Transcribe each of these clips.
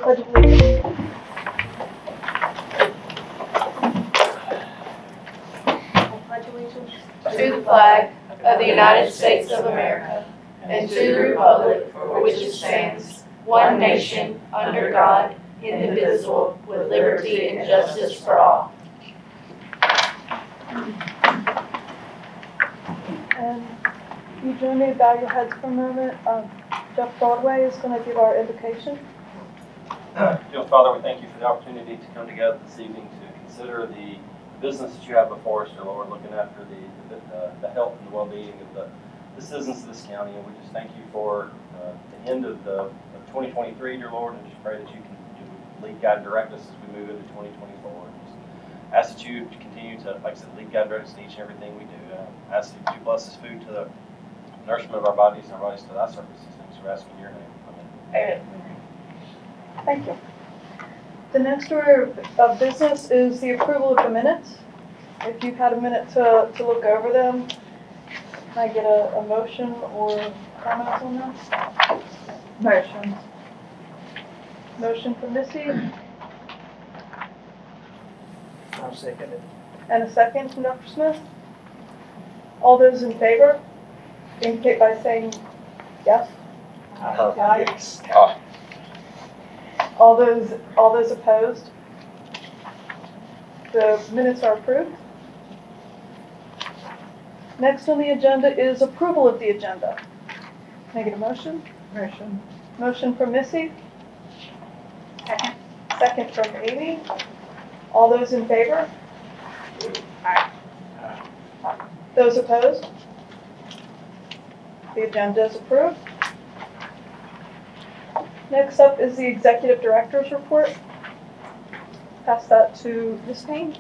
Pledge of Allegiance. Pledge allegiance to the flag of the United States of America and to the republic for which it stands, one nation, under God, indivisible, with liberty and justice for all. And you join me, bow your heads for a moment. Jeff Broadway is going to give our invocation. Dear Father, we thank you for the opportunity to come together this evening to consider the business that you have before us, dear Lord, looking after the health and the well-being of the citizens of this county. And we just thank you for the end of 2023, dear Lord, and just pray that you can lead, guide, and direct us as we move into 2024. And just ask that you continue to, like I said, lead, guide, and direct us in each and everything we do. Ask that you bless this food to the nourishment of our bodies and our bodies to thy service. These things we're asking in your name. Amen. Thank you. The next order of business is the approval of the minutes. If you've had a minute to look over them, can I get a motion or comments on that? Motion. Motion from Missy. I'll second it. And a second from Dr. Smith. All those in favor indicate by saying yes. Aye. Yes. All those opposed? The minutes are approved. Next on the agenda is approval of the agenda. Can I get a motion? Motion. Motion from Missy. Second. Second from Amy. All those in favor? Aye. Those opposed? The agenda is approved. Next up is the Executive Director's Report. Pass that to Ms. Payne.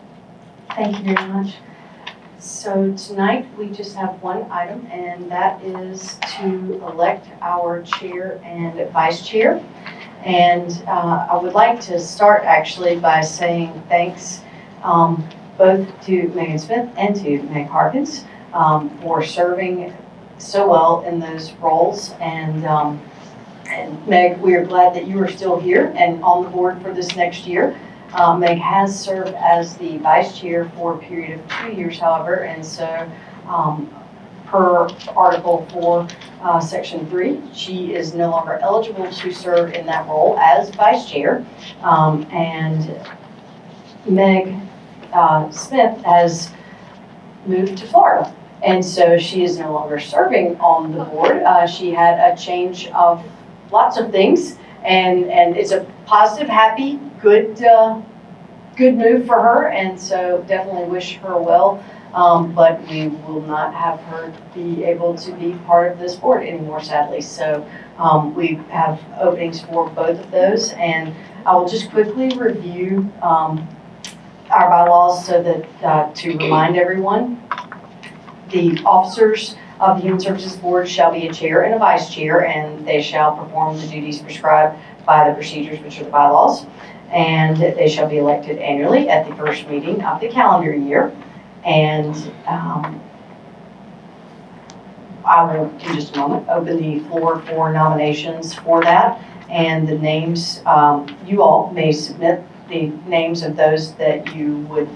Thank you very much. So tonight we just have one item, and that is to elect our chair and vice chair. And I would like to start actually by saying thanks both to Megan Smith and to Meg Harkins for serving so well in those roles. And Meg, we are glad that you are still here and on the board for this next year. Meg has served as the vice chair for a period of 2 years, however, and so per Article 4, Section 3, she is no longer eligible to serve in that role as vice chair. And Meg Smith has moved to Florida, and so she is no longer serving on the board. She had a change of lots of things, and it's a positive, happy, good move for her, and so definitely wish her well. But we will not have her be able to be part of this board anymore, sadly. So we have openings for both of those, and I will just quickly review our bylaws so that to remind everyone, the officers of the Human Services Board shall be a chair and a vice chair, and they shall perform the duties prescribed by the procedures, which are the bylaws, and they shall be elected annually at the first meeting of the calendar year. And I will, in just a moment, open the floor for nominations for that, and the names, you all may submit the names of those that you would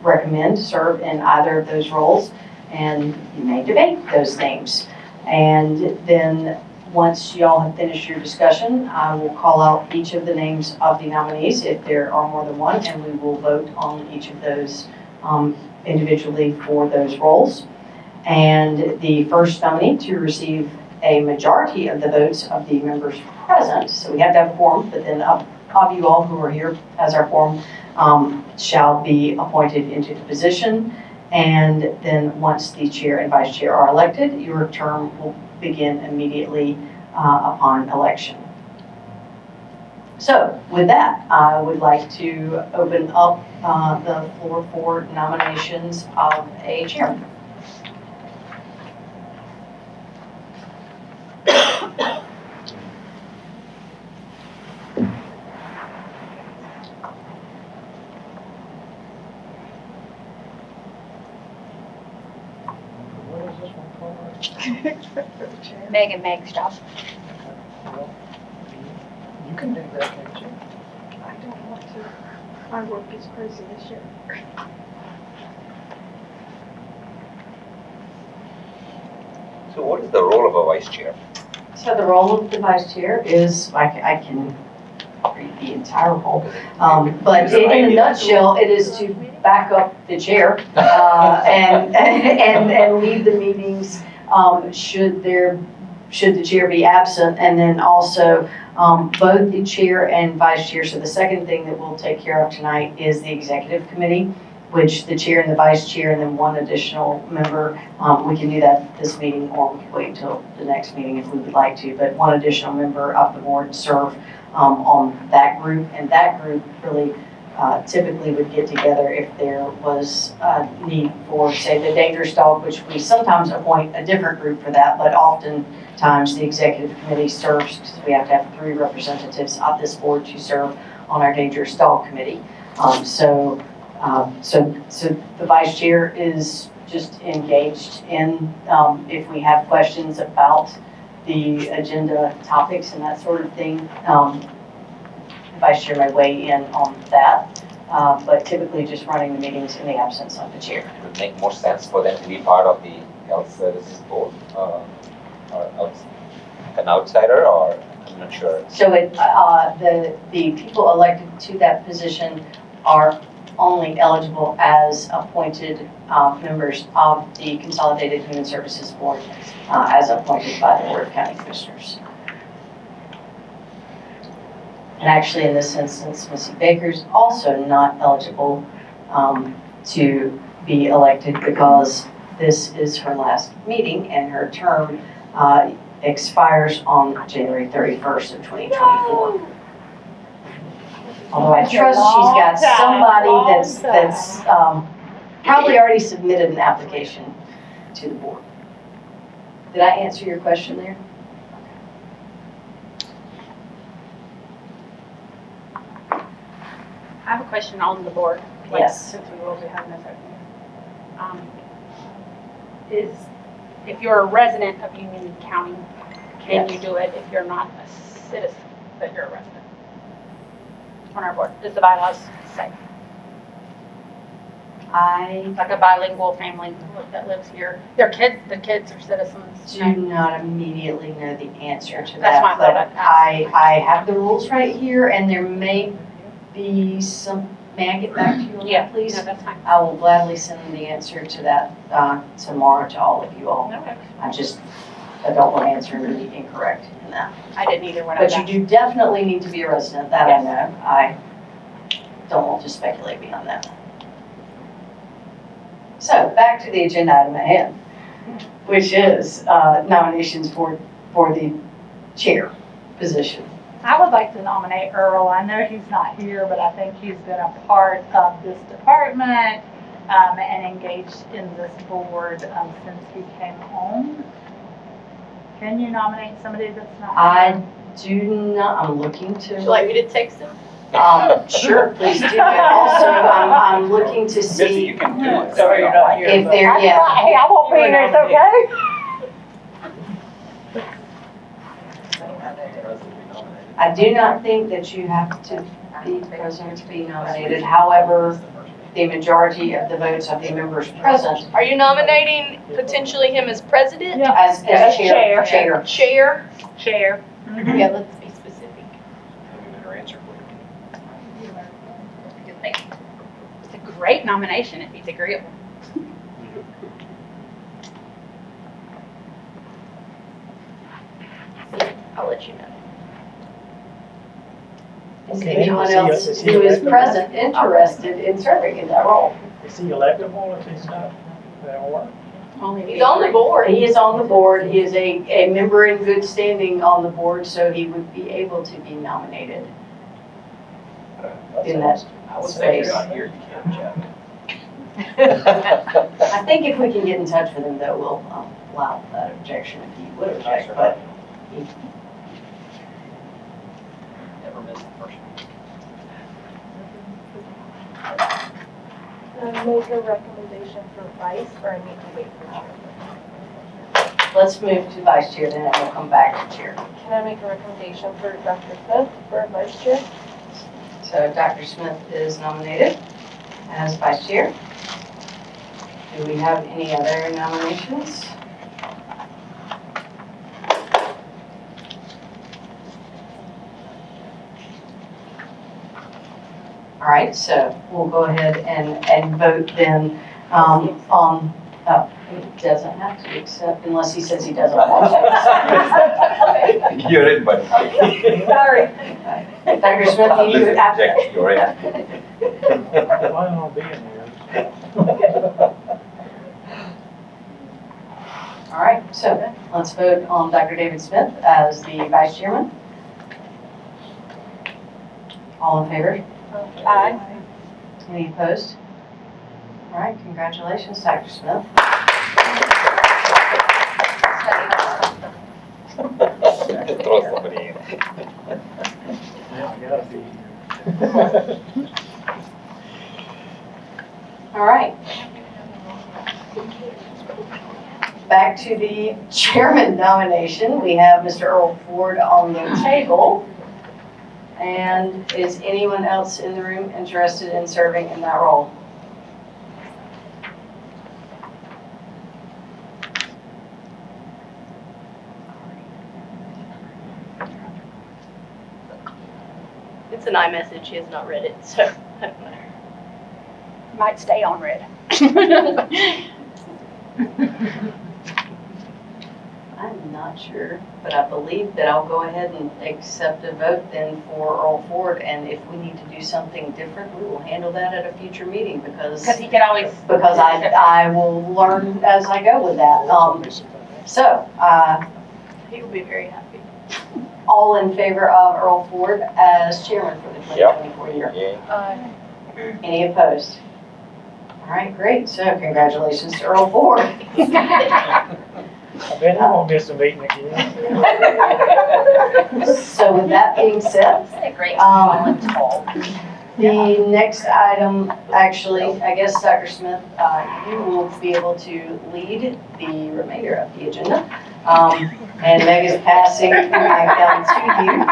recommend to serve in either of those roles, and you may debate those names. And then once y'all have finished your discussion, I will call out each of the names of the nominees if there are more than one, and we will vote on each of those individually for those roles. And the first nominee to receive a majority of the votes of the members present, so we have to have a quorum, but then of you all who are here as our quorum shall be appointed into the position. And then once the chair and vice chair are elected, your term will begin immediately upon election. So with that, I would like to open up the floor for nominations of a chairman. What is this one called? Meg and Meg's job. Well, you can do that, can't you? too. My work is crazy this year. So what is the role of a vice chair? So the role of the vice chair is, I can read the entire role, but in a nutshell, it is to back up the chair and lead the meetings should the chair be absent, and then also both the chair and vice chair. So the second thing that we'll take care of tonight is the executive committee, which the chair and the vice chair and then one additional member. We can do that this meeting, or we can wait until the next meeting if we would like to, but one additional member of the board serve on that group, and that group really typically would get together if there was a need for, say, the dangerous dog, which we sometimes appoint a different group for that, but oftentimes the executive committee serves, because we have to have 3 representatives of this board to serve on our dangerous dog committee. So the vice chair is just engaged in, if we have questions about the agenda topics and that sort of thing, the vice chair may weigh in on that, but typically just running the meetings in the absence of the chair. It would make more sense for them to be part of the health services board, or an outsider, or I'm not sure. So the people elected to that position are only eligible as appointed members of the Consolidated Human Services Board, as appointed by the Board of County Commissioners. And actually, in this instance, Missy Baker's also not eligible to be elected because this is her last meeting and her term expires on January 31st of 2024. Although I trust she's got somebody that's probably already submitted an application to the board. Did I answer your question there? I have a question on the board. Yes. Since we will be having this open. If you're a resident of Union County, can you do it if you're not a citizen, but you're a resident? On our board, does the bylaws say? Like a bilingual family that lives here, the kids are citizens. Do not immediately know the answer to that. That's why I thought I'd ask. I have the rules right here, and there may be some, may I get back to you on that, please? No, that's fine. I will gladly send the answer to that tomorrow to all of you all. Okay. I don't want to answer incorrect in that. I didn't either when I was But you do definitely need to be a resident, that I know. I don't want to speculate beyond that. So, back to the agenda item at hand, which is nominations for the chair position. I would like to nominate Earl. I know he's not here, but I think he's been a part of this department and engaged in this board since he came home. Can you nominate somebody that's not I do not, I'm looking to. Would you like me to text him? Sure, please do. And also, I'm looking to Missy, see you can do it. Sorry, you're not here. if there, Hey, I won't be here, it's okay? I do not think that you have to be present to be nominated. However, the majority of the votes of the members present Are you nominating potentially him as president? Yeah. as chair. Chair? Chair. Yeah, let's be specific. It's a great nomination if he's agreeable. I'll let you know. Is Okay. anyone else who is present interested in serving in that role? Is he electable if he's not, that'll work? Only if He's on the board. He is on the board. He is a member in good standing on the board, so he would be able to be nominated in that I would say if space. you're not here, you can't chat. I think if we can get in touch with him, though, we'll allow that objection if he would object, but he Never miss the first one. Make a recommendation for vice, or I need to wait for chair? let's move to vice chair, then we'll come back to chair. Can I make a recommendation for Dr. Smith for vice chair? so Dr. Smith is nominated as vice chair. Do we have any other nominations? All right, so we'll go ahead and vote then on, he doesn't have to accept unless he says he doesn't want to. You're in, but. Sorry. Dr. Smith, you have Reject, you're in. Plan on being here. All right, so let's vote on Dr. David Smith as the vice chairman. All in favor? Aye. Any opposed? All right, congratulations, Dr. Smith. Throw somebody in. Yeah, I gotta be here. All right. Back to the chairman nomination. We have Mr. Earl Ford on the table. And is anyone else in the room interested in serving in that role? It's an iMessage, she has not read it, so I don't know. Might stay on red. I'm not sure, but I believe that I'll go ahead and accept a vote then for Earl Ford. And if we need to do something different, we will handle that at a future meeting because He can always. I will learn as I go with that. So, He'll be very happy. all in favor of Earl Ford as chairman for the 2024 year? Yeah. Any opposed? All right, great. So congratulations to Earl Ford. I bet I won't miss a meeting again. So with that being said, A great Um, tall. the next item, actually, I guess, Dr. Smith, you will be able to lead the remainder of the agenda. And Meg is passing back down to you.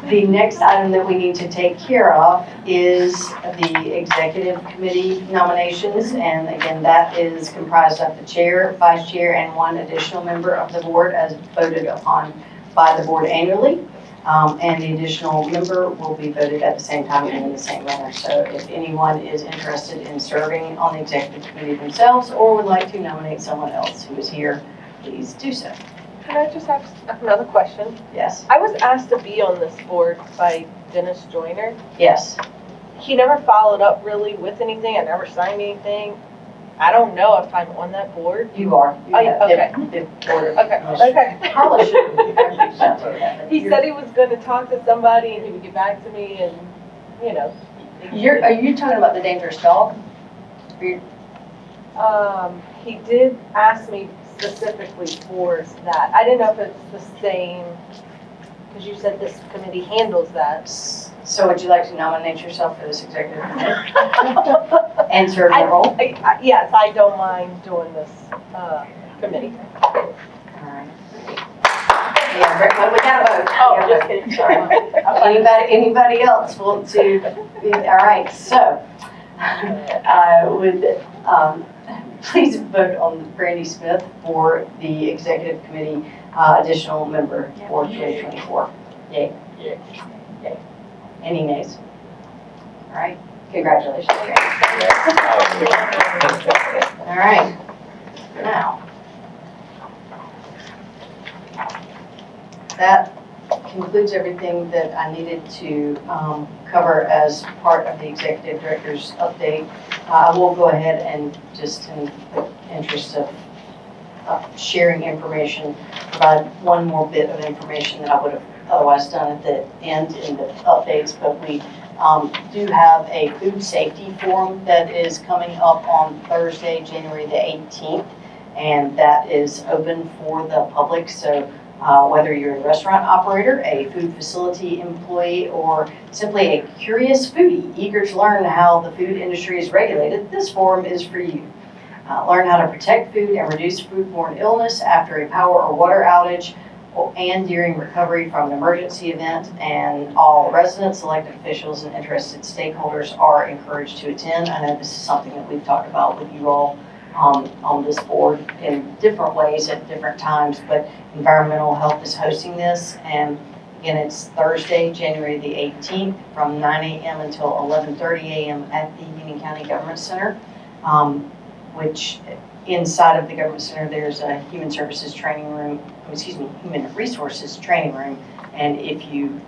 The next item that we need to take care of is the executive committee nominations. And again, that is comprised of the chair, vice chair, and one additional member of the board as voted upon by the board annually. And the additional member will be voted at the same time and in the same manner. So if anyone is interested in serving on the executive committee themselves or would like to nominate someone else who is here, please do so. Can I just ask another question? Yes, I was asked to be on this board by Dennis Joyner. yes. He never followed up really with anything. I never signed anything. I don't know if I'm on that board. You are. You Oh, have okay. the board of Okay, commissioners. okay. Carla should have reached out to you that, but He said he was gonna talk to somebody and he would get back to me and, you know. Are you talking about the dangerous dog? He did ask me specifically for that. I didn't know if it's the same, because you said this committee handles that. So would you like to nominate yourself for this executive committee and serve the role? Yes, I don't mind doing this, committee. All right. Yeah, Rick, well, we got a vote. Oh, just kidding, sorry. Anybody else want to? All right, so I would please vote on Brandy Smith for the executive committee additional member for 2024. Yay? Yeah. Yay. Any nays? All right, congratulations, Brandy. All right, now. That concludes everything that I needed to cover as part of the executive director's update. I will go ahead and just in the interest of sharing information, provide one more bit of information that I would have otherwise done at the end in the updates, but we do have a food safety forum that is coming up on Thursday, January the 18th, and that is open for the public. So whether you're a restaurant operator, a food facility employee, or simply a curious foodie eager to learn how the food industry is regulated, this forum is for you. Learn how to protect food and reduce foodborne illness after a power or water outage. and during recovery from an emergency event, and all residents, elected officials, and interested stakeholders are encouraged to attend. I know this is something that we've talked about with you all on this board in different ways at different times, but Environmental Health is hosting this, and again, it's Thursday, January the 18th from 9 a.m. until 11:30 a.m. at the Union County Government Center, which inside of the Government Center, there's a Human Resources training room, and if you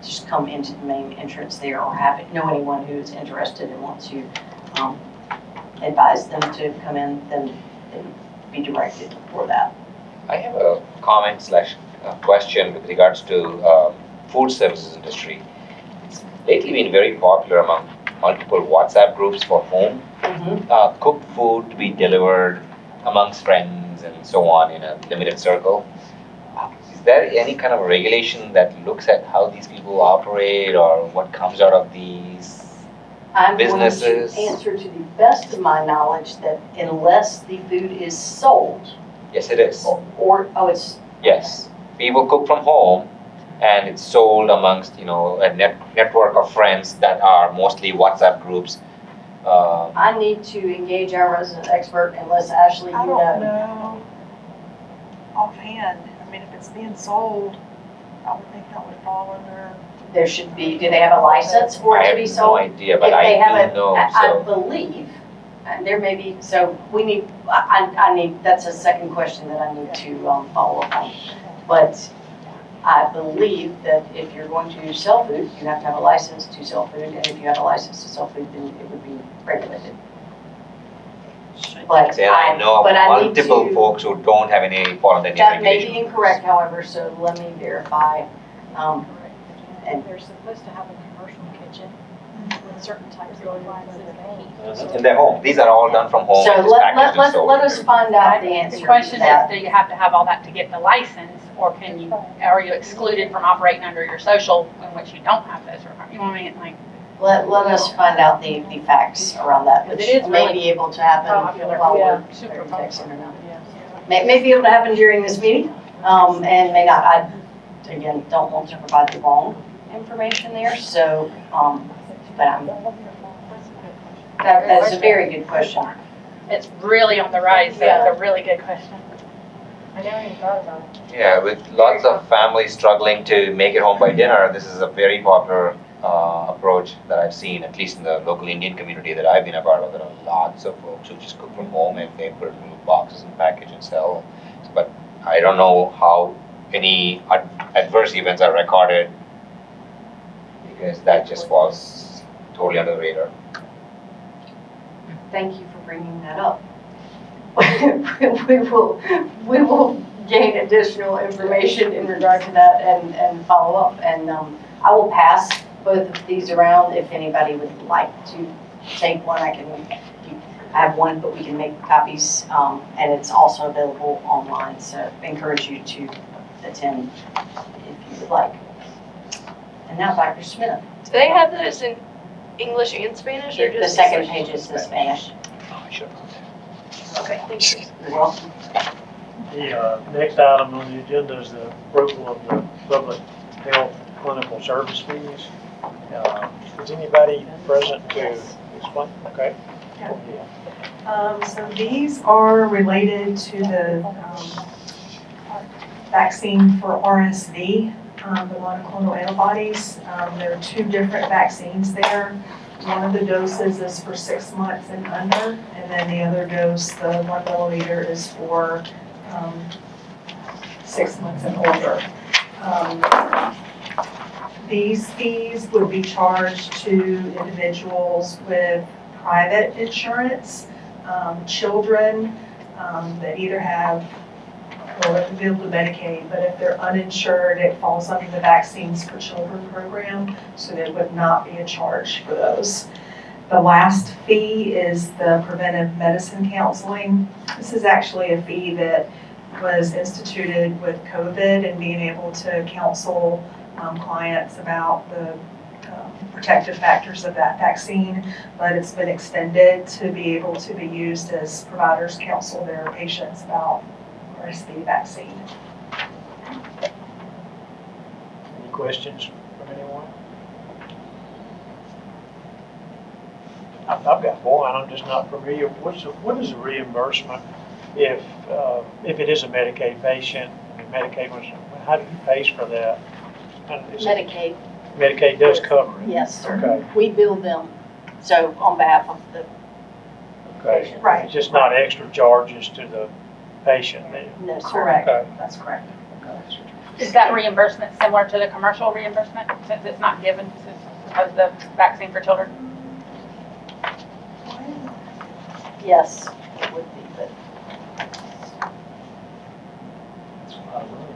just come into the main entrance there or know anyone who is interested and wants to advise them to come in, then be directed for that. I have a comment slash question with regards to food services industry. It's lately been very popular among multiple WhatsApp groups for home cooked food to be delivered amongst friends and so on in a limited circle. Is there any kind of regulation that looks at how these people operate or what comes out of these businesses? I'm going to answer to the best of my knowledge that unless the food is sold. Yes, it is. It's. Yes. People cook from home and it's sold amongst, a network of friends that are mostly WhatsApp groups. I need to engage our resident expert unless Ashley, you I don't know offhand. I mean, if it's being sold, I would think that would fall under. There should be, do they have a license for it to be sold? I have no idea, but If they have I do know. I believe, and there may be, so we need, I need, that's a second question that I need to follow up on. But I believe that if you're going to sell food, you have to have a license to sell food, and if you have a license to sell food, then it would be regulated. But Then I know but I need multiple to- folks who don't have any fall under any That may be regulation. incorrect, however, so let me verify. And They're supposed to have a commercial kitchen with certain types of appliances they heat. In their home. These are all done from home. so and just packaged and sold. let us find out the answer The to question that. is, do you have to have all that to get the license, or are you excluded from operating under your social in which you don't have those requirements? You know what I mean? Like, Let us find out the facts around that, which It is may really be able to happen popular. while Yeah, we're super texting or not. May be able to happen during this meeting, and may not. I, again, don't want to provide the wrong information there, so, but that's a very good question. it's really on the rise, so it's a really good question. I never even thought about it. Yeah, with lots of families struggling to make it home by dinner, this is a very popular approach that I've seen, at least in the local Indian community that I've been a part of. There are lots of folks who just cook from home and they put it in boxes and package and sell. But I don't know how any adverse events are recorded because that just falls totally under the radar. Thank you for bringing that up. We will gain additional information in regard to that and follow up. And I will pass both of these around if anybody would like to take one. I have one, but we can make copies, and it's also available online. So I encourage you to attend if you would like. And now Dr. Smith. Do they have those in English and Spanish, or The just second page is the Spanish. Oh, I should. Okay, thank you. You're welcome. The next item on the agenda is the approval of the public health clinical service fees. Is anybody present to explain? Okay. So these are related to the vaccine for RSV, the monoclonal antibodies. There are two different vaccines there. One of the doses is for 6 months and under, and then the other dose, the 1 milliliter, is for 6 months and older. These fees would be charged to individuals with private insurance, children that either have, well, they're available to Medicaid, but if they're uninsured, it falls under the Vaccines for Children program, so there would not be a charge for those. The last fee is the preventive medicine counseling. This is actually a fee that was instituted with COVID and being able to counsel clients about the protective factors of that vaccine, but it's been extended to be able to be used as providers counsel their patients about RSV vaccine. questions from anyone? I've got one, I'm just not familiar. What is the reimbursement if it is a Medicaid patient, and Medicaid was, how do you pay for that? And is it- Medicaid, Medicaid does cover it? yes, sir. Okay, We bill them, so on behalf of the okay. patient. Right. It's just not extra charges to the patient then? No, sir. Correct, Okay. that's correct. Is that reimbursement similar to the commercial reimbursement since it's not given because of the vaccine for children? Yes, it would be, but That's a lot of money.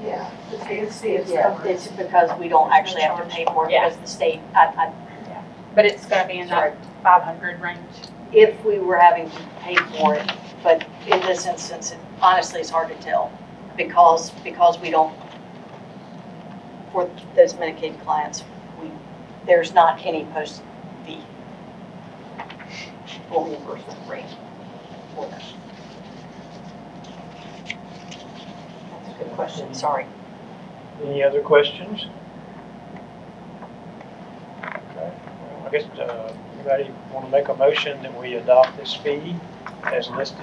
Yeah, the TSC is yeah, covered. it's because we don't actually have to pay for it Yeah. because the state, But it's gonna be in that 500 range. if we were having to pay for it, but in this instance, honestly, it's hard to tell because we don't, for those Medicaid clients, there's not any post fee or reimbursement rate for them. That's a good question, sorry. Any other questions? Okay, well, I guess, anybody want to make a motion that we adopt this fee as listed?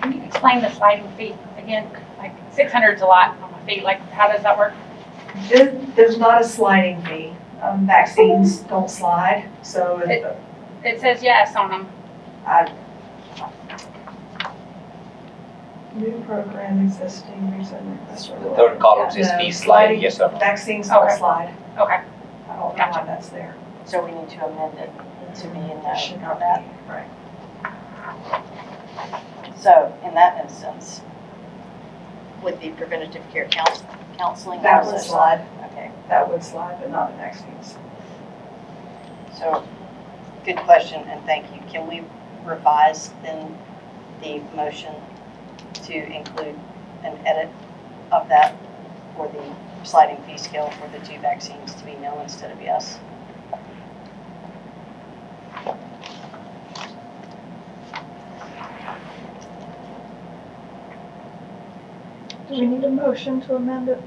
Can you explain the sliding fee again? Like 600 is a lot on my fee. Like how does that work? There's not a sliding fee. Vaccines don't slide, so if, It says yes on them. new program existing reason. The third column says No, fee sliding, yes or no? Vaccines don't Okay. slide. Okay. I don't know why that's there. So we need to amend it to be in That should not that. be, right. So in that instance, with the preventative care counseling. That also would slide. Okay, That would slide, but not the vaccines. so good question and thank you. Can we revise then the motion to include an edit of that for the sliding fee scale for the two vaccines to be no instead of yes? Do we need a motion to amend it?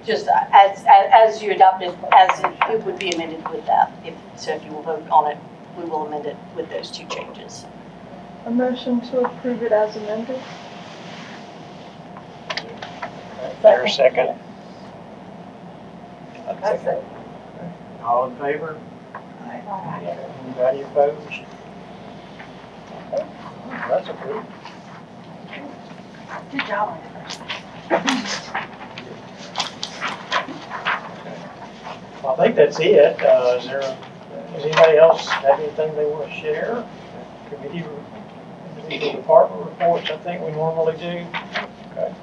Just as you adopted, as it would be amended with that. So if you will vote on it, we will amend it with those two changes. A motion to approve it as amended? There a second? That's it. All in favor? Anybody opposed? Okay, that's approved. Good job. Well, I think that's it. Does anybody else have anything they want to share? Committee, individual department reports, I think we normally do. Okay.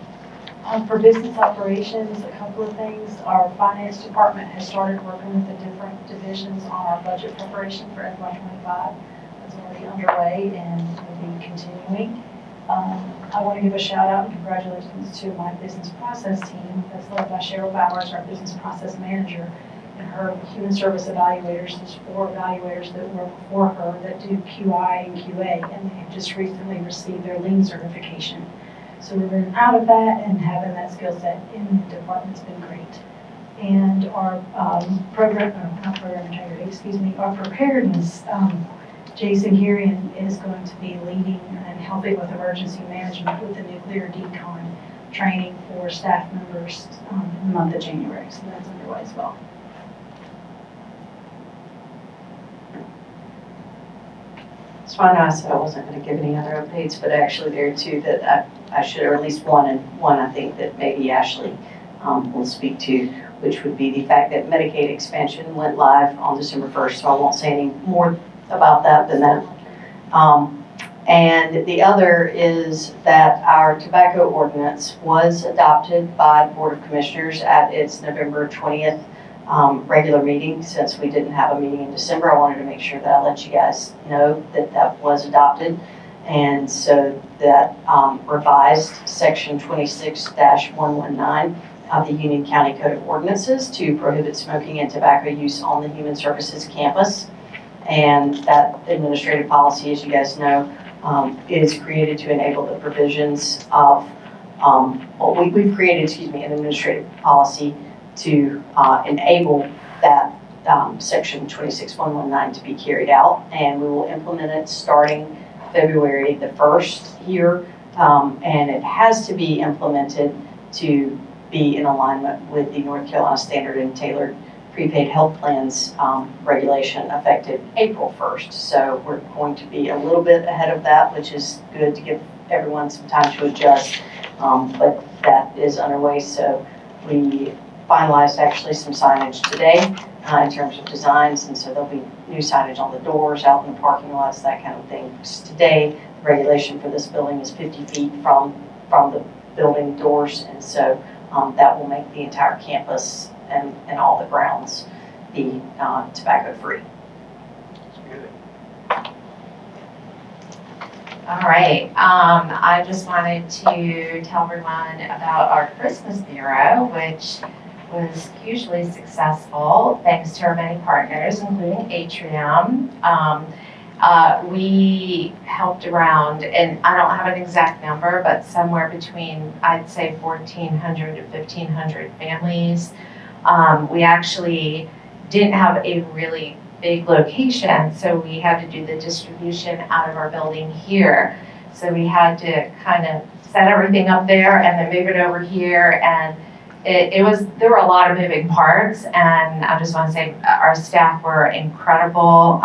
For business operations, a couple of things. Our finance department has started working with the different divisions on our budget preparation for FY25. That's already underway and will be continuing. I want to give a shout out and congratulations to my business process team that's led by Cheryl Bowers, our business process manager, and her human service evaluators. There's 4 evaluators that work for her that do QI and QA, and they've just recently received their lean certification. So we're very proud of that, and having that skill set in the department's been great. And our our preparedness, Jason Herian is going to be leading and helping with emergency management with the nuclear decon training for staff members in the month of January. So that's underway as well. So I know I said I wasn't going to give any other updates, but actually there are 2 that I should, or at least one, and one I think that maybe Ashley will speak to, which would be the fact that Medicaid expansion went live on December 1st, so I won't say any more about that than that. And the other is that our tobacco ordinance was adopted by the Board of Commissioners at its November 20th regular meeting. Since we didn't have a meeting in December, I wanted to make sure that I let you guys know that that was adopted. And so that revised section 26-119 of the Union County Code of Ordinances to prohibit smoking and tobacco use on the Human Services campus And that administrative policy, as you guys know, is created to enable the provisions of, we've created, an administrative policy to enable that section 26119 to be carried out, and we will implement it starting February the 1st here, and it has to be implemented to be in alignment with the North Carolina Standard and Tailored Prepaid Health Plans regulation effective April 1st. So we're going to be a little bit ahead of that, which is good to give everyone some time to adjust, but that is underway. So we finalized actually some signage today in terms of designs, and so there'll be new signage on the doors, out in the parking lots, that kind of thing. Today, the regulation for this building is 50 feet from the building doors, and so that will make the entire campus and all the grounds be tobacco-free. All right, I just wanted to tell everyone about our Christmas Bureau, which was hugely successful thanks to our many partners, including Atrium. We helped around, and I don't have an exact number, but somewhere between, I'd say 1,400 to 1,500 families. We actually didn't have a really big location, so we had to do the distribution out of our building here. So we had to kind of set everything up there and then move it over here, and there were a lot of moving parts, and I just want to say our staff were incredible,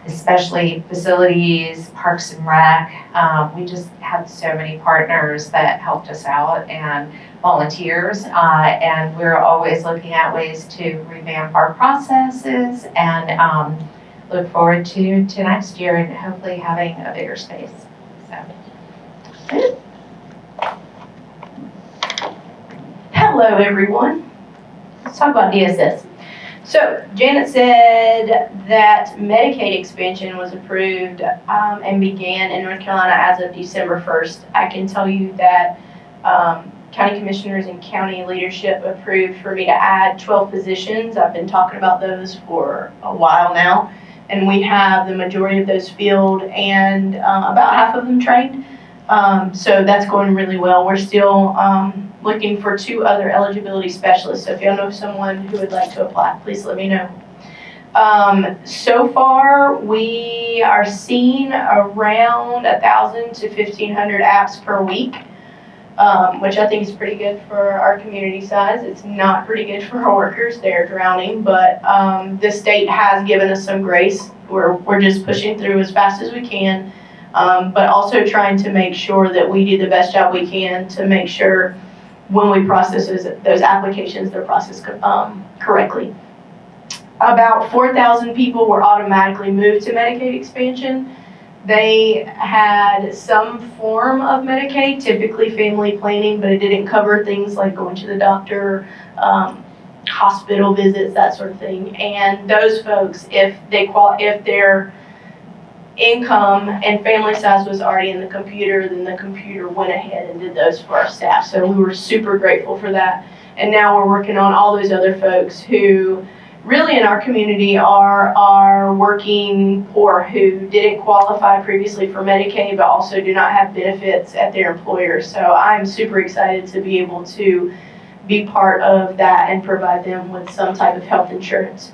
especially facilities, Parks and Rec. We just had so many partners that helped us out and volunteers, and we're always looking at ways to revamp our processes and look forward to next year and hopefully having a bigger space. So. Hello, everyone. Let's talk about DSS. So Janet said that Medicaid expansion was approved and began in North Carolina as of December 1st. I can tell you that county commissioners and county leadership approved for me to add 12 positions. I've been talking about those for a while now, and we have the majority of those filled and about half of them trained. So that's going really well. We're still looking for 2 other eligibility specialists. So if y'all know someone who would like to apply, please let me know. So far, we are seeing around 1,000 to 1,500 apps per week, which I think is pretty good for our community size. It's not pretty good for our workers. They're drowning, but the state has given us some grace. We're just pushing through as fast as we can, but also trying to make sure that we do the best job we can to make sure when we process those applications, they're processed correctly. About 4,000 people were automatically moved to Medicaid expansion. They had some form of Medicaid, typically family planning, but it didn't cover things like going to the doctor, hospital visits, that sort of thing. And those folks, if their income and family size was already in the computer, then the computer went ahead and did those for our staff. So we were super grateful for that. And now we're working on all those other folks who really in our community are working poor, who didn't qualify previously for Medicaid, but also do not have benefits at their employer. So I'm super excited to be able to be part of that and provide them with some type of health insurance.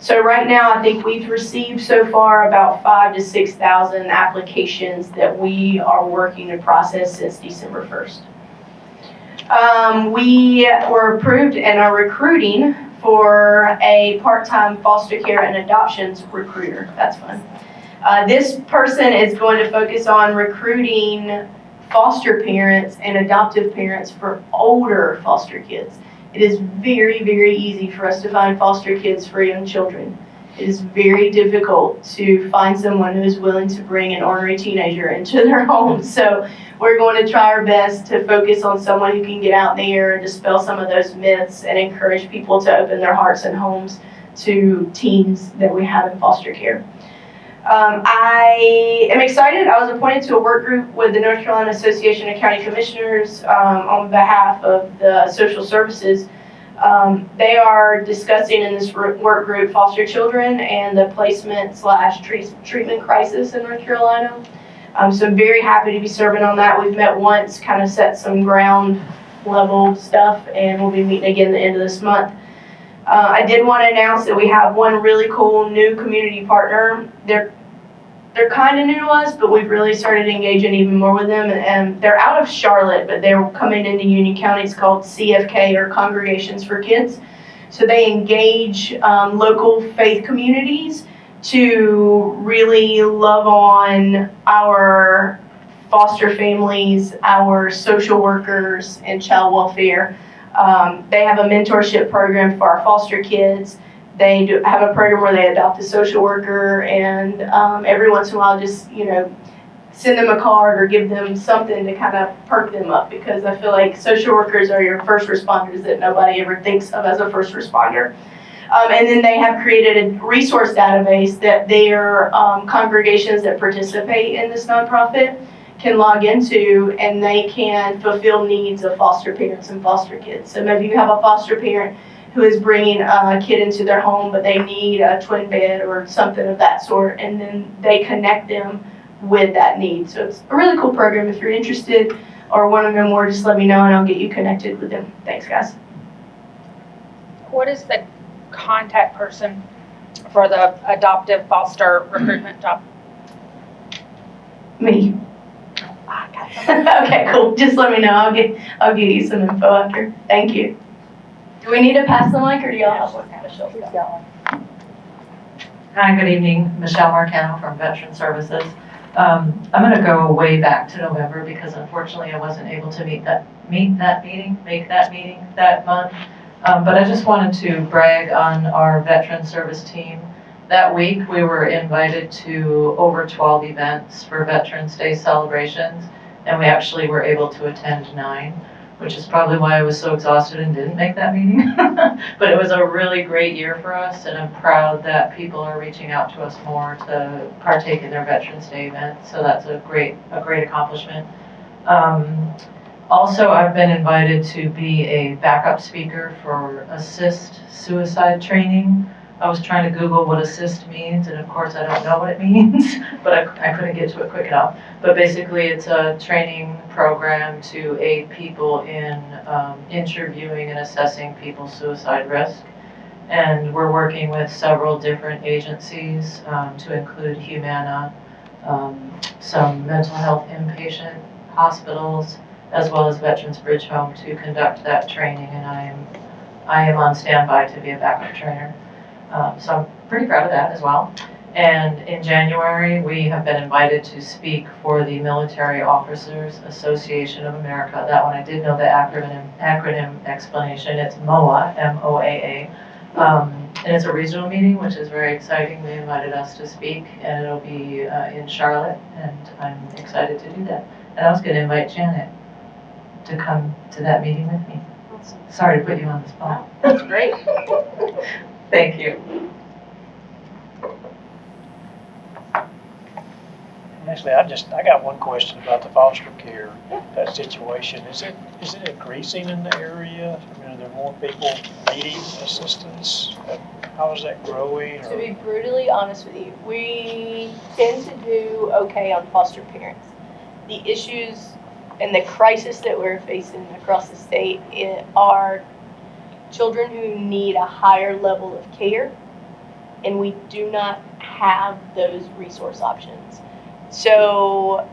So right now, I think we've received so far about 5,000 to 6,000 applications that we are working to process since December 1st. We were approved and are recruiting for a part-time foster care and adoptions recruiter. That's fun. This person is going to focus on recruiting foster parents and adoptive parents for older foster kids. It is very, very easy for us to find foster kids for young children. It is very difficult to find someone who is willing to bring an ornery teenager into their home. So we're going to try our best to focus on someone who can get out there and dispel some of those myths and encourage people to open their hearts and homes to teens that we have in foster care. I am excited. I was appointed to a work group with the North Carolina Association of County Commissioners on behalf of the social services They are discussing in this work group foster children and the placement / treatment crisis in North Carolina. So I'm very happy to be serving on that. We've met once, kind of set some ground level stuff, and we'll be meeting again at the end of this month. I did want to announce that we have one really cool new community partner. They're kind of new to us, but we've really started engaging even more with them. And they're out of Charlotte, but they're coming into Union County. It's called CFK, or Congregations for Kids. So they engage local faith communities to really love on our foster families, our social workers, and child welfare. They have a mentorship program for our foster kids. They have a program where they adopt a social worker, and every once in a while just, send them a card or give them something to kind of perk them up, because I feel like social workers are your first responders that nobody ever thinks of as a first responder. And then they have created a resource database that their congregations that participate in this nonprofit can log into, and they can fulfill needs of foster parents and foster kids. So maybe you have a foster parent who is bringing a kid into their home, but they need a twin bed or something of that sort, and then they connect them with that need. So it's a really cool program. If you're interested or want to know more, just let me know and I'll get you connected with them. Thanks, guys. What is the contact person for the adoptive foster recruitment job? Me. Okay, cool. Just let me know. I'll give you some info after. Thank you. Do we need to pass the mic, or do y'all have one? Michelle, She's got one. Hi, good evening. Michelle Marcano from Veteran Services. I'm going to go way back to November because unfortunately I wasn't able to make that meeting that month. But I just wanted to brag on our veteran service team. That week we were invited to over 12 events for Veterans Day celebrations, and we actually were able to attend 9, which is probably why I was so exhausted and didn't make that meeting. But it was a really great year for us, and I'm proud that people are reaching out to us more to partake in their Veterans Day event. So that's a great accomplishment. Also, I've been invited to be a backup speaker for assist suicide training. I was trying to Google what assist means, and of course I don't know what it means, but I couldn't get to it quick enough. But basically it's a training program to aid people in interviewing and assessing people's suicide risk. And we're working with several different agencies to include Humana, some mental health inpatient hospitals, as well as Veterans Bridge Home to conduct that training, and I am on standby to be a backup trainer. So I'm pretty proud of that as well. And in January, we have been invited to speak for the Military Officers Association of America. That one I did know the acronym explanation. It's MOAA, M-O-A-A. And it's a regional meeting, which is very exciting. They invited us to speak, and it'll be in Charlotte, and I'm excited to do that. And I was going to invite Janet to come to that meeting with me. Sorry to put you on the spot. That's great. Thank you. Actually, I got one question about the foster care, that situation. Is it increasing in the area? I mean, are there more people needing assistance? How is that growing? To be brutally honest with you, we tend to do okay on foster parents. The issues and the crisis that we're facing across the state are children who need a higher level of care, and we do not have those resource options. So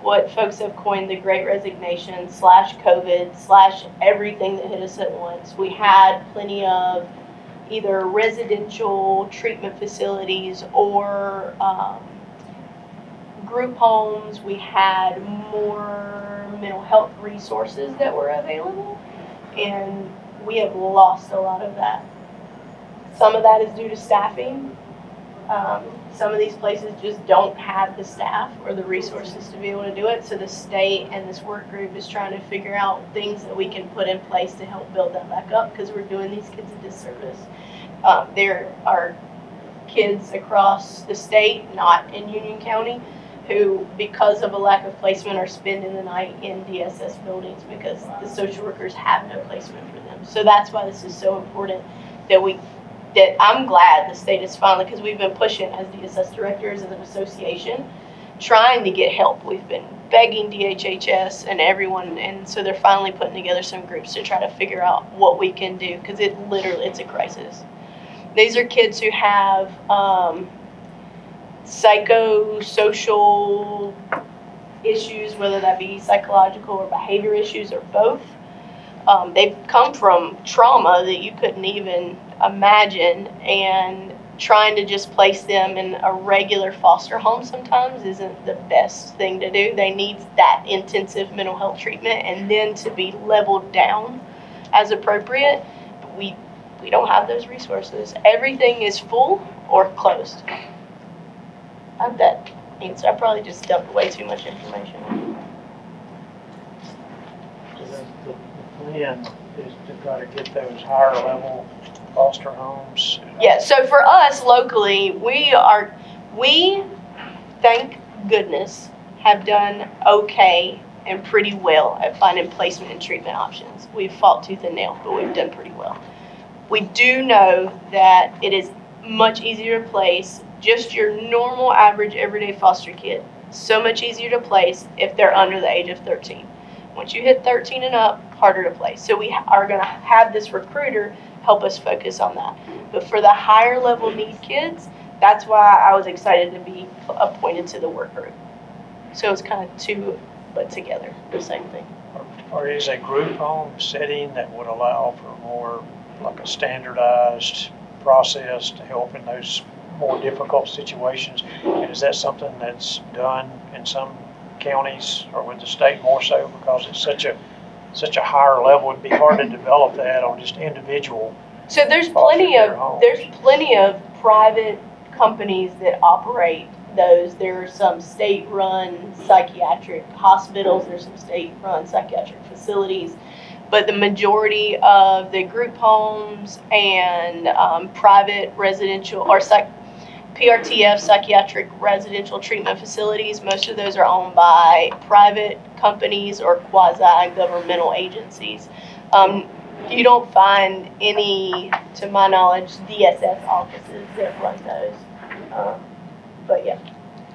what folks have coined the Great Resignation / COVID / everything that hit us at once, we had plenty of either residential treatment facilities or group homes. We had more mental health resources that were available, and we have lost a lot of that. Some of that is due to staffing. Some of these places just don't have the staff or the resources to be able to do it. So the state and this work group is trying to figure out things that we can put in place to help build that back up, because we're doing these kids a disservice. There are kids across the state, not in Union County, who, because of a lack of placement, are spending the night in DSS buildings because the social workers have no placement for them. So that's why this is so important that I'm glad the state is finally, because we've been pushing as DSS directors as an association, trying to get help. We've been begging DHHS and everyone, and so they're finally putting together some groups to try to figure out what we can do, because it's a crisis. These are kids who have psychosocial issues, whether that be psychological or behavior issues or both. They've come from trauma that you couldn't even imagine, and trying to just place them in a regular foster home sometimes isn't the best thing to do. They need that intensive mental health treatment and then to be leveled down as appropriate. But we don't have those resources. Everything is full or closed. I have that answer. I probably just dumped way too much information. The plan is to try to get those higher level foster homes. Yeah, so for us locally, we thank goodness, have done okay and pretty well at finding placement and treatment options. We've fought tooth and nail, but we've done pretty well. We do know that it is much easier to place just your normal, average, everyday foster kid. So much easier to place if they're under the age of 13. Once you hit 13 and up, harder to place. So we are going to have this recruiter help us focus on that. But for the higher level need kids, that's why I was excited to be appointed to the work group. So it's kind of two, but together, the same thing. Or is a group home setting that would allow for more like a standardized process to help in those more difficult situations? And is that something that's done in some counties or with the state more so, because it's such a higher level? It'd be hard to develop that on just individual. So there's plenty of private companies that operate those. There are some state-run psychiatric hospitals. There's some state-run psychiatric facilities. But the majority of the group homes and private residential or PRTF, psychiatric residential treatment facilities, most of those are owned by private companies or quasi-governmental agencies. You don't find any, to my knowledge, DSS offices that run those. But yeah.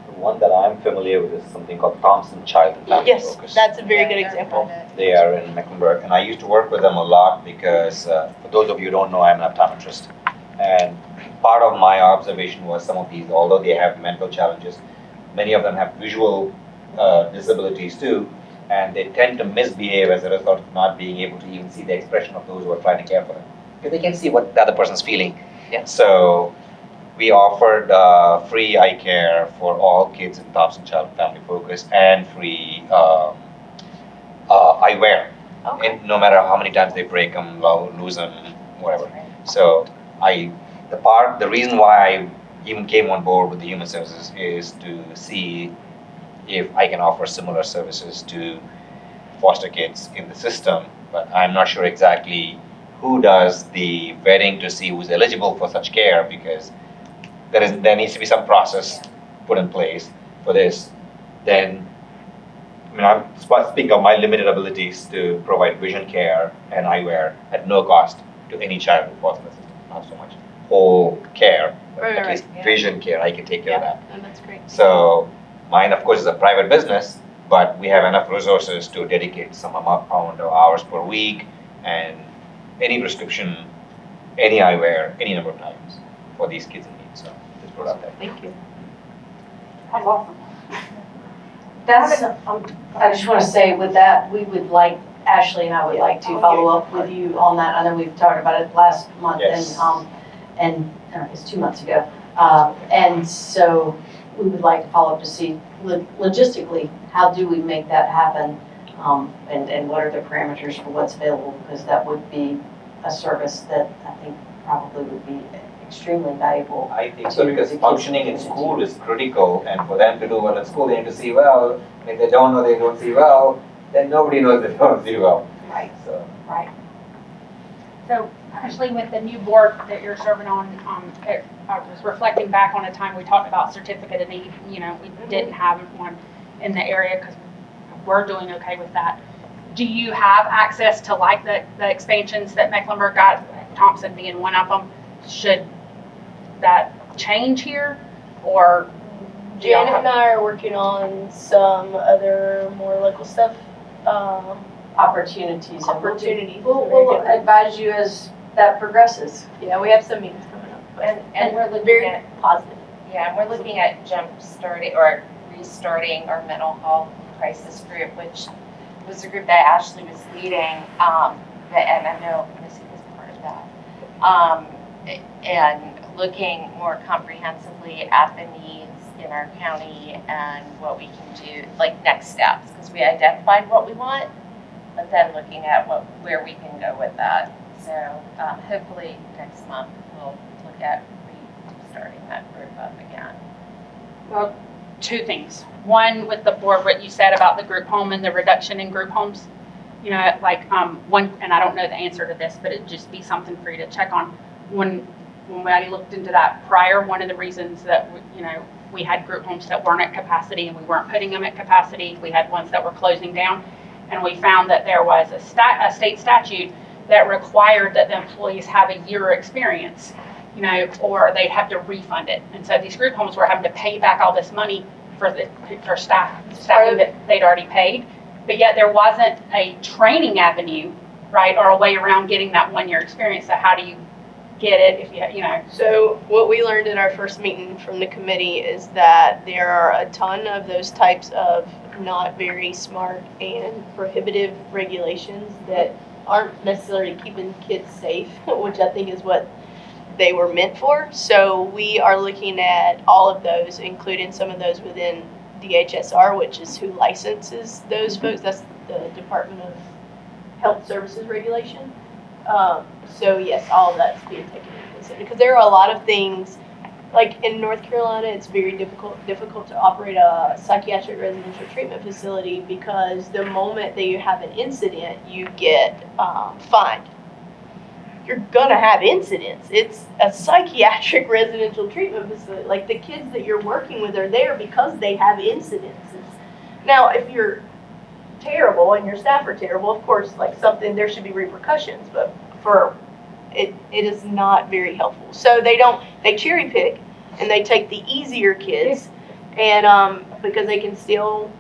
The one that I'm familiar with is something called Thompson Child and Family Yes, Focus. that's a very good example. They are in Mecklenburg, and I used to work with them a lot because, for those of you who don't know, I'm an optometrist. And part of my observation was some of these, although they have mental challenges, many of them have visual disabilities too, and they tend to misbehave as a result of not being able to even see the expression of those who are trying to care for them. Because they can see what the other person's feeling. Yeah. So we offered free eye care for all kids in Thompson Child and Family Focus, and free eyewear. Okay. And no matter how many times they break them, lose them, whatever. So the reason why I even came on board with the Human Services is to see if I can offer similar services to foster kids in the system. But I'm not sure exactly who does the vetting to see who's eligible for such care, because there needs to be some process put in place for this. Then, I'm speaking of my limited abilities to provide vision care and eyewear at no cost to any child who falls in the system. Not so much whole care, but at least vision care, I can take care of that. And that's great. So mine, of course, is a private business, but we have enough resources to dedicate some amount of hours per week, and any prescription, any eyewear, any number of times for these kids in need. So just put it out there. Thank you. That's awesome. I just want to say with that, we would like, Ashley and I would like to follow up with you on that. I know we've talked about it last month. Yes. And it's 2 months ago. And so we would like to follow up to see logistically, how do we make that happen? And what are the parameters for what's available? Because that would be a service that I think probably would be extremely valuable. I think so, because functioning in school is critical, and for them to do well in school, they need to see well. And if they don't know they don't see well, then nobody knows they don't see well. Right. So. Right. So actually with the new board that you're serving on, I was reflecting back on a time we talked about certificate of need. You know, we didn't have one in the area because we're doing okay with that. Do you have access to like the expansions that Mecklenburg got, Thompson being one of them? Should that change here, or? Janet and I are working on some other more local stuff. Opportunities. We'll advise you as that progresses. Yeah, we have some meetings coming up. And we're looking very at, positive. yeah, and we're looking at jump starting or restarting our mental health crisis group, which was a group that Ashley was leading, and I know Missy was part of that. And looking more comprehensively at the needs in our county and what we can do, like next steps, because we identified what we want, but then looking at where we can go with that. So hopefully next month we'll look at restarting that group up again. Well, two things. One, with the board, what you said about the group home and the reduction in group homes. You know, like one, and I don't know the answer to this, but it'd just be something for you to check on. When I looked into that prior, one of the reasons that, we had group homes that weren't at capacity and we weren't putting them at capacity. We had ones that were closing down. And we found that there was a state statute that required that the employees have a year experience, or they'd have to refund it. And so these group homes were having to pay back all this money for staffing that they'd already paid. But yet there wasn't a training avenue, right, or a way around getting that 1 year experience. So how do you get it if you. So what we learned in our first meeting from the committee is that there are a ton of those types of not very smart and prohibitive regulations that aren't necessarily keeping kids safe, which I think is what they were meant for. So we are looking at all of those, including some of those within DHSR, which is who licenses those folks. That's the Department of Health Services regulation. So yes, all of that's being taken into consideration because there are a lot of things, like in North Carolina, it's very difficult to operate a psychiatric residential treatment facility because the moment that you have an incident, you get fined. You're gonna have incidents. It's a psychiatric residential treatment facility. Like the kids that you're working with are there because they have incidences. Now, if you're terrible and your staff are terrible, of course, like there should be repercussions, but for it is not very helpful. So they cherry pick and they take the easier kids and because they can still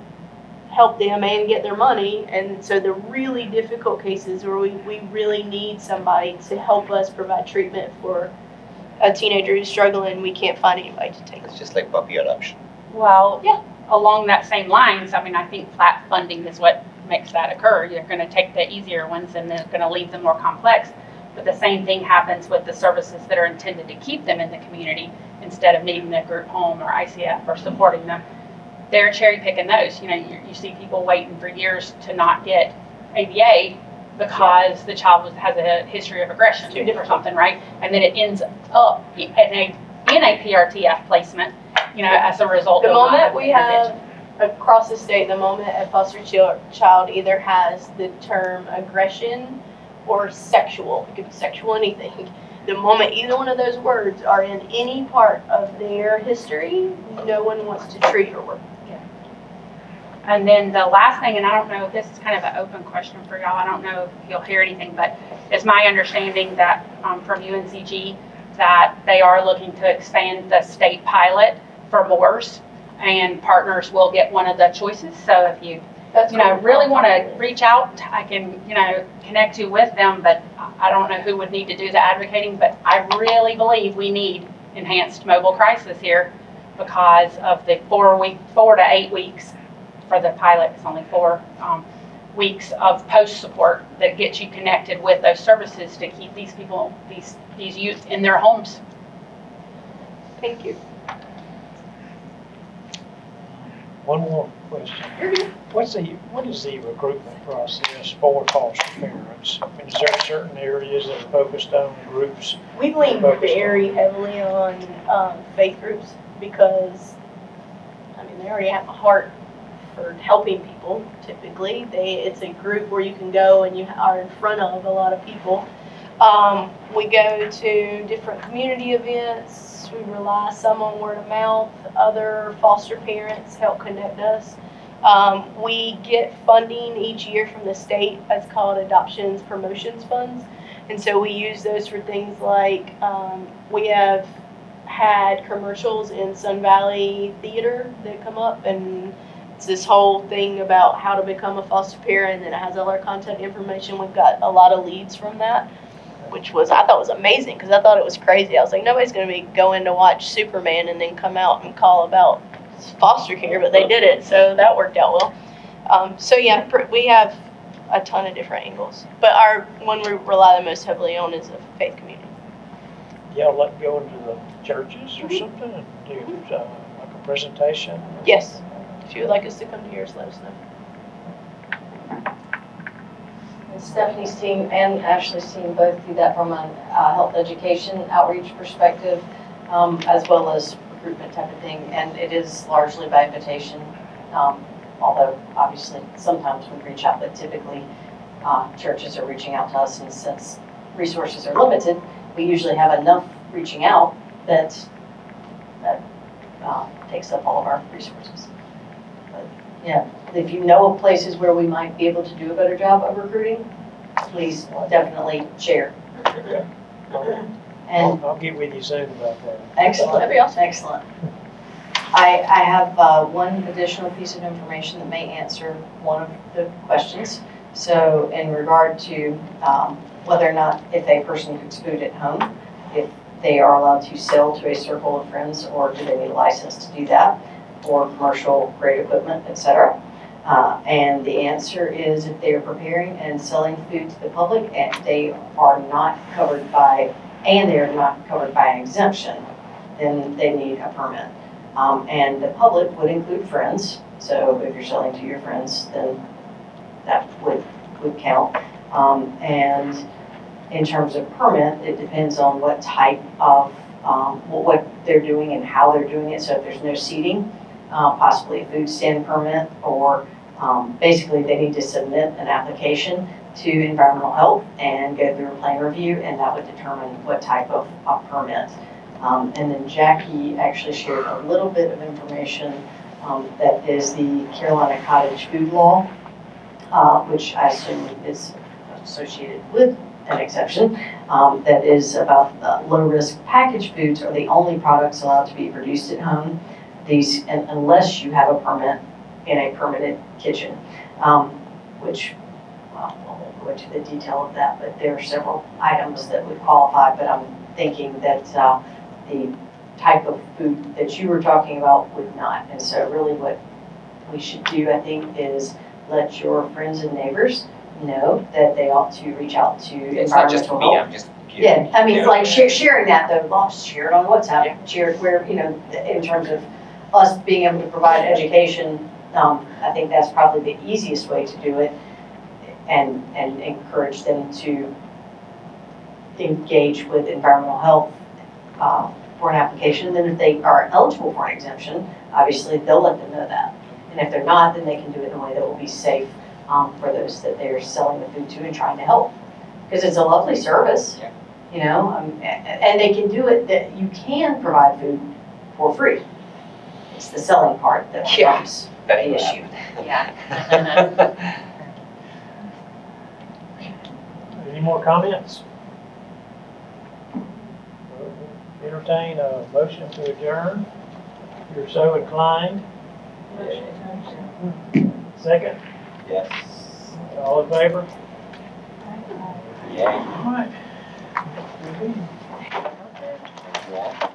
help them and get their money. And so the really difficult cases where we really need somebody to help us provide treatment for a teenager who's struggling, we can't find anybody to take. It's just like puppy adoption. Well, yeah. Along that same lines, I mean, I think flat funding is what makes that occur. You're going to take the easier ones and they're going to leave them more complex. But the same thing happens with the services that are intended to keep them in the community instead of needing a group home or ICF or supporting them. They're cherry picking those. You see people waiting for years to not get ABA because the child has a history of aggression or something, right? And then it ends up in a PRTF placement, as a result. The moment we have across the state, the moment a foster child either has the term aggression or sexual, it could be sexual anything. The moment either one of those words are in any part of their history, no one wants to treat or work. And then the last thing, and I don't know, this is kind of an open question for y'all. I don't know if you'll hear anything, but it's my understanding that from UNCG that they are looking to expand the state pilot for Moors, and partners will get one of the choices. So if you really want to reach out, I can connect you with them, but I don't know who would need to do the advocating. But I really believe we need enhanced mobile crisis here because of the 4 to 8 weeks. For the pilot, it's only 4 weeks of post support that gets you connected with those services to keep these people, these youth in their homes. Thank you. One more question. What is the recruitment process for foster parents? I mean, is there certain areas that are focused on groups? We lean very heavily on faith groups because, they already have a heart for helping people. Typically, it's a group where you can go and you are in front of a lot of people. We go to different community events. We rely some on word of mouth. Other foster parents help connect us. We get funding each year from the state. It's called Adoptions Promotions Funds. And so we use those for things like we have had commercials in Sun Valley Theater that come up, and it's this whole thing about how to become a foster parent, and it has all our contact information. We've got a lot of leads from that, which I thought was amazing, because I thought it was crazy. I was like, nobody's going to be going to watch Superman and then come out and call about foster care, but they did it, so that worked out well. So yeah, we have a ton of different angles, but our one we rely the most heavily on is a faith community. Y'all like go into the churches or something and do like a presentation? Yes. If you would like us to come to yours, let us know. And Stephanie's team and Ashley's team both do that from a health education outreach perspective, as well as recruitment type of thing. And it is largely by invitation, although obviously sometimes we reach out, but typically churches are reaching out to us. And since resources are limited, we usually have enough reaching out that takes up all of our resources. But yeah, if you know of places where we might be able to do a better job of recruiting, please definitely share. And I'll get with you soon about that. excellent, That'd be awesome. excellent. I have one additional piece of information that may answer one of the questions. So in regard to whether or not if a person cooks food at home, if they are allowed to sell to a circle of friends, or do they need a license to do that, or commercial grade equipment, etc. And the answer is if they are preparing and selling food to the public and they are not covered by an exemption, then they need a permit. And the public would include friends. So if you're selling to your friends, then that would count. And in terms of permit, it depends on what type of, what they're doing and how they're doing it. So if there's no seating, possibly a food stand permit, or basically they need to submit an application to environmental health and go through a plan review, and that would determine what type of permit. And then Jackie actually shared a little bit of information that is the Carolina Cottage Food Law, which I assume is associated with an exception, that is about low-risk packaged foods are the only products allowed to be produced at home. These, unless you have a permit in a permitted kitchen, which, well, I won't go into the detail of that, but there are several items that would qualify, but I'm thinking that the type of food that you were talking about would not. And so really what we should do, I think, is let your friends and neighbors know that they ought to reach out to It's not just environmental me, health. I'm just. Yeah, I mean, like sharing that though, well, share it on WhatsApp, share it where, you know, in terms of us being able to provide education, I think that's probably the easiest way to do it, and encourage them to engage with environmental health for an application. And then if they are eligible for an exemption, obviously they'll let them know that. And if they're not, then they can do it in a way that will be safe for those that they're selling the food to and trying to help. Because it's a lovely service, you know, and they can do it, that you can provide food for free. It's the selling part that becomes the issue. Yeah. Any more comments? Entertain a motion to adjourn, if you're so inclined. Second? Yes. All in favor? Yeah. All right. Yeah.